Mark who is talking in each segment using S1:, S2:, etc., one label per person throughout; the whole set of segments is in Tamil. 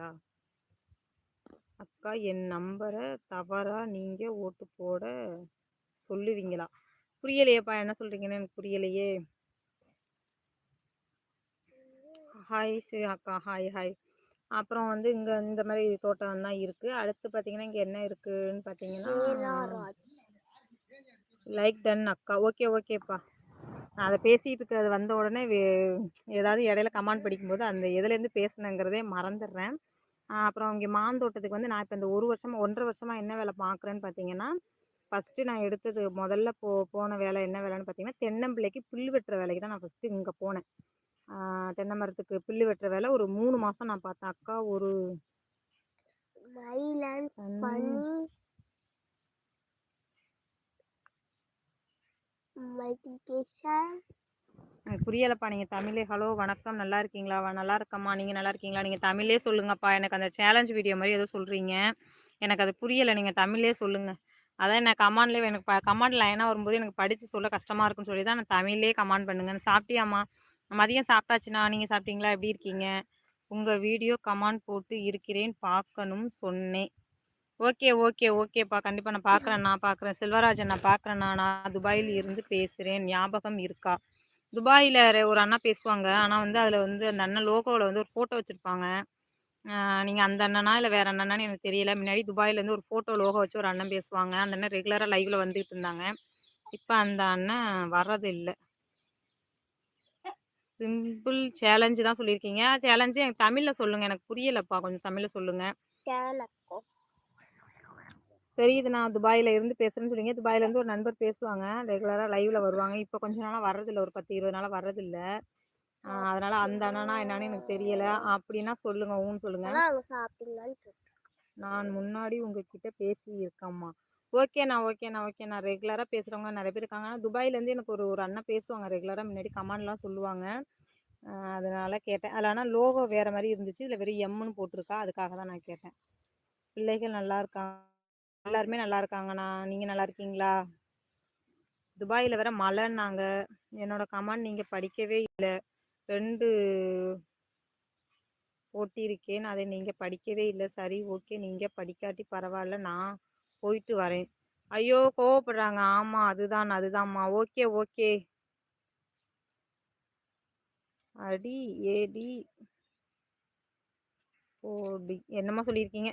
S1: சொல்லுவீங்களா? அக்கா என் நம்பர தவறா நீங்க ஓட்டு போட சொல்லுவீங்களா? புரியலையேப்பா என்ன சொல்றீங்கன்னு எனக்கு புரியலையே. ஹாய் அக்கா. Hi, hi. அப்புறம் வந்து இங்க இந்த மாரி தோட்டம் தான் இருக்கு. அடுத்து பார்த்தீங்கன்னா, இங்க என்ன இருக்குன்னு பார்த்தீங்கன்னா, லைக் டன் அக்கா. ஓகே, ஓகேப்பா. நான் அத பேசிட்டு இருக்கிறது வந்த உடனே ஏதாவது இடையில கமெண்ட் படிக்கும்போது அந்த எதுலேருந்து பேசுனேங்கிறதே மறந்துடுறேன். அப்புறம் இங்கே மாந்தோட்டத்துக்கு வந்து நான் இப்போ இந்த 1 வருஷமா 1½ வருஷமா என்ன வேலை பார்க்குறேன்னு பார்த்தீங்கன்னா, ஃபஸ்ட்டு நான் எடுத்தது முதல்ல போன வேலை என்ன வேலைன்னு பார்த்தீங்கன்னா, தென்னம்பிள்ளைக்கு புல்லு வெட்டுற வேலைக்கு தான் நான் ஃபஸ்ட்டு இங்கே போனேன். தென்னை மரத்துக்கு புல்லு வெட்டுற வேலை ஒரு 3 மாதம் நான் பார்த்தேன். அக்கா ஒரு எனக்கு புரியலப்பா. நீங்கள் தமிழே ஹலோ வணக்கம் நல்லா இருக்கீங்களா? நல்லா இருக்கம்மா. நீங்கள் நல்லா இருக்கீங்களா? நீங்கள் தமிழ்லே சொல்லுங்கப்பா. எனக்கு அந்த சேலஞ்ச் வீடியோ மாதிரி ஏதோ சொல்கிறீங்க. எனக்கு அது புரியலை. நீங்கள் தமிழ்லே சொல்லுங்கள். அதான் நான் கமாண்ட்லேயே எனக்கு கமாண்ட் லைனாக வரும்போது எனக்கு படித்து சொல்ல கஷ்டமாக இருக்குன்னு சொல்லி தான் நான் தமிழ்லே கமாண்ட் பண்ணுங்கன்னு. சாப்பிட்டியாம்மா? மதியம் சாப்பிட்டாச்சுண்ணா. நீங்கள் சாப்பிட்டீங்களா? எப்படி இருக்கீங்க? உங்கள் வீடியோ கமாண்ட் போட்டு இருக்கிறேன் பார்க்கணும் சொன்னேன். ஓகே, ஓகே, ஓகேப்பா. கண்டிப்பாக நான் பார்க்குறேன். செல்வராஜன் நான் பார்க்குறேண்ணா. நான் துபாயில் இருந்து பேசுகிறேன். ஞாபகம் இருக்கா? துபாயில் ஒரு அண்ணா பேசுவாங்க. ஆனால் வந்து அதில் வந்து அந்த அண்ணன் லோகோவில் வந்து ஒரு ஃபோட்டோ வச்சுருப்பாங்க. நீங்கள் அந்த அண்ணனா இல்லை வேறு அண்ணனான்னு எனக்கு தெரியல. முன்னாடி துபாயிலேருந்து ஒரு ஃபோட்டோ லோகோ வச்சு ஒரு அண்ணன் பேசுவாங்க. அந்த அண்ணன் ரெகுலராக லைவில் வந்துட்டு இருந்தாங்க. இப்போ அந்த அண்ணன் வர்றது இல்லை. சிம்பிள் சேலஞ்சு தான் சொல்லியிருக்கீங்க. சேலஞ்சு எனக்கு தமிழில் சொல்லுங்கள். எனக்கு புரியலப்பா. கொஞ்சம் தமிழில் சொல்லுங்கள். தெரியுது. நான் துபாயில் இருந்து பேசுகிறேன்னு சொன்னீங்க. துபாயிலேருந்து ஒரு நண்பர் பேசுவாங்க. ரெகுலராக லைவில் வருவாங்க. இப்போ கொஞ்ச நாளாக வர்றதில்ல. ஒரு 10, 20 நாளாக வர்றதில்ல. அதனால் அந்த அண்ணனா என்னன்னு எனக்கு தெரியலை. அப்படின்னா சொல்லுங்கள். ஊன்னு சொல்லுங்கள். நான் முன்னாடி உங்ககிட்ட பேசியிருக்கேம்மா. ஓகேண்ணா. ரெகுலராக பேசுகிறவங்க நிறைய பேர் இருக்காங்க. ஆனால் துபாயிலேருந்து எனக்கு ஒரு அண்ணன் பேசுவாங்க. ரெகுலராக முன்னாடி கமெண்ட்லாம் சொல்லுவாங்க. அதனால் கேட்டேன். அதில் ஆனால் லோகோ வேறு மாதிரி இருந்துச்சு. இதில் வெறும் எம்முன்னு போட்டிருக்கா. அதுக்காக தான் நான் கேட்டேன். பிள்ளைகள் நல்லா இருக்காங்க. எல்லாருமே நல்லா இருக்காங்கண்ணா. நீங்கள் நல்லா இருக்கீங்களா? துபாயில் வேற மழைன்னாங்க. என்னோட கமெண்ட் நீங்கள் படிக்கவே இல்லை. 2 போட்டிருக்கேன். அதை நீங்கள் படிக்கவே இல்லை. சரி ஓகே. நீங்கள் படிக்காட்டி பரவாயில்ல. நான் போயிட்டு வரேன். ஐயோ கோவப்படுறாங்க. ஆமாம் அதுதான்மா. ஓகே. அடி ஏடி போடி என்னம்மா சொல்லியிருக்கீங்க?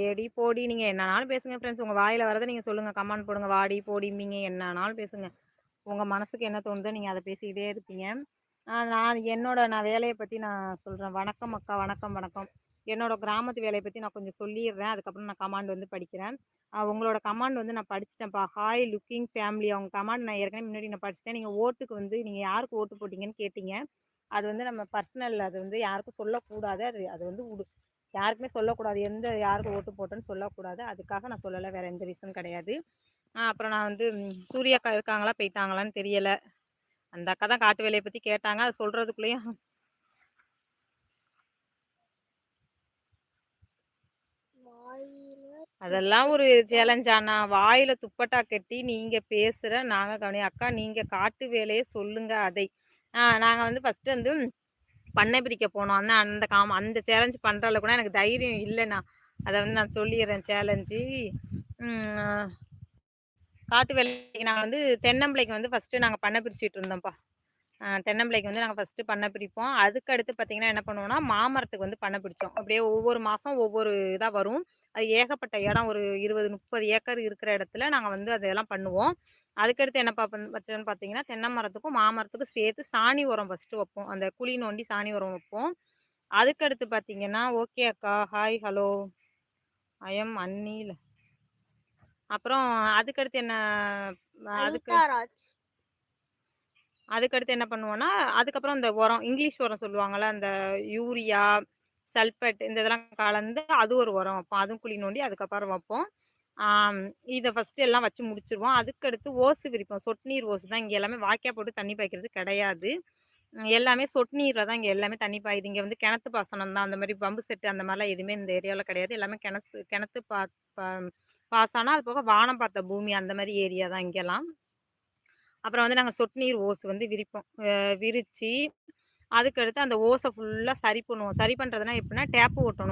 S1: ஏடி போடி நீங்கள் என்னன்னாலும் பேசுங்க ஃப்ரெண்ட்ஸ். உங்கள் வாயில் வரதை நீங்கள் சொல்லுங்கள். கமெண்ட் போடுங்க. வாடி போடிம்பிங்க என்னன்னாலும் பேசுங்க. உங்கள் மனசுக்கு என்ன தோணுதோ நீங்கள் அதை பேசிக்கிட்டே இருப்பீங்க. நான் வேலையை பற்றி நான் சொல்கிறேன். வணக்கம் அக்கா. வணக்கம். என்னோடய கிராமத்து வேலையை பற்றி நான் கொஞ்சம் சொல்லிடுறேன். அதுக்கப்புறம் நான் கமாண்ட் வந்து படிக்கிறேன். உங்களோட கமாண்ட் வந்து நான் படிச்சிட்டேன்ப்பா. Hi looking family. அவங்க கமாண்ட் நான் ஏற்கனவே முன்னாடி நான் படிச்சிட்டேன். நீங்கள் ஓட்டுக்கு வந்து நீங்கள் யாருக்கு ஓட்டு போட்டிங்கன்னு கேட்டிங்க. அது வந்து நம்ம பர்சனல். அது வந்து யாருக்கும் சொல்லக்கூடாது. அது வந்து யாருக்குமே சொல்லக்கூடாது. யாருக்கு ஓட்டு போட்டேன்னு சொல்லக்கூடாது. அதுக்காக நான் சொல்லலை. வேறு எந்த ரீசன் கிடையாது. அப்புறம் நான் வந்து சூர்யா அக்கா இருக்காங்களா போயிட்டாங்களான்னு தெரியலை. அந்த அக்கா தான் காட்டு வேலையை பற்றி கேட்டாங்க. அது சொல்கிறதுக்குள்ளேயும் அதெல்லாம் ஒரு சேலஞ்ச். ஆனால் வாயில் துப்பட்டா கட்டி நீங்கள் பேசுகிற நாங்கள் கவனி அக்கா. நீங்கள் காட்டு வேலையை சொல்லுங்கள். அதை நாங்கள் வந்து ஃபஸ்ட்டு வந்து பண்ணை பிரிக்க போனோம். அந்த சேலஞ்சு பண்ணுற அளவுக்கு கூட எனக்கு தைரியம் இல்லைண்ணா. அதை வந்து நான் சொல்லிடுறேன். சேலஞ்சு காட்டு வேலைக்கு நாங்கள் வந்து தென்னம்பிள்ளைக்கு வந்து ஃபஸ்ட்டு நாங்கள் பண்ணை பிரிச்சுட்டு இருந்தோம்ப்பா. தென்னம்பிள்ளைக்கு வந்து நாங்கள் ஃபஸ்ட்டு பண்ணை பிரிப்போம். அதுக்கு அடுத்து பார்த்திங்கன்னா என்ன பண்ணுவோம்னா, மாமரத்துக்கு வந்து பண்ணை பிடிச்சோம். அப்படியே ஒவ்வொரு மாதம் ஒவ்வொரு இதாக வரும். அது ஏகப்பட்ட இடம். ஒரு 20, 30 ஏக்கர் இருக்கிற இடத்துல நாங்கள் வந்து அதெல்லாம் பண்ணுவோம். அதுக்கடுத்து என்ன வச்சோன்னு பார்த்தீங்கன்னா, தென்னை மரத்துக்கும் மாமரத்துக்கும் சேர்த்து சாணி உரம் ஃபஸ்ட்டு வைப்போம். அந்த குழி நோண்டி சாணி உரம் வைப்போம். அதுக்கடுத்து பார்த்தீங்கன்னா, ஓகே அக்கா. Hi hello I am Anil. அப்புறம் அதுக்கடுத்து என்ன பண்ணுவோன்னா, அதுக்கப்புறம் இந்த உரம் இங்கிலீஷ் உரம் சொல்லுவாங்கள்ல, அந்த யூரியா, சல்ஃபேட் இந்த இதெல்லாம் கலந்து அது ஒரு உரம் வைப்போம். அதுவும் குழி நோண்டி அதுக்கப்புறம் வைப்போம். இதை ஃபஸ்ட்டு எல்லாம் வச்சு முடிச்சிருவோம். அதுக்கடுத்து ஓசு விரிப்போம். சொட்டு நீர் ஓசு தான். இங்கே எல்லாமே வாய்க்கா போட்டு தண்ணி பாய்க்கிறது கிடையாது. எல்லாமே சொட்டு நீரில் தான் இங்கே எல்லாமே தண்ணி பாயுது. இங்கே வந்து கிணத்து பாசனம் தான். அந்த மாதிரி பம்பு செட்டு அந்த மாதிரிலாம் எதுவுமே இந்த ஏரியாவில் கிடையாது. எல்லாமே கிணத்து பாசனம். அது போக வானம் பார்த்த பூமி அந்த மாதிரி ஏரியா தான் இங்கெல்லாம். அப்புறம் வந்து நாங்கள் சொட்டு நீர் ஓசு வந்து விரிப்போம். விரித்து அதுக்கடுத்து அந்த ஓஸை ஃபுல்லாக சரி பண்ணுவோம். சரி பண்ணுறதுனா எப்படின்னா, டேப்பு ஓட்டணும்.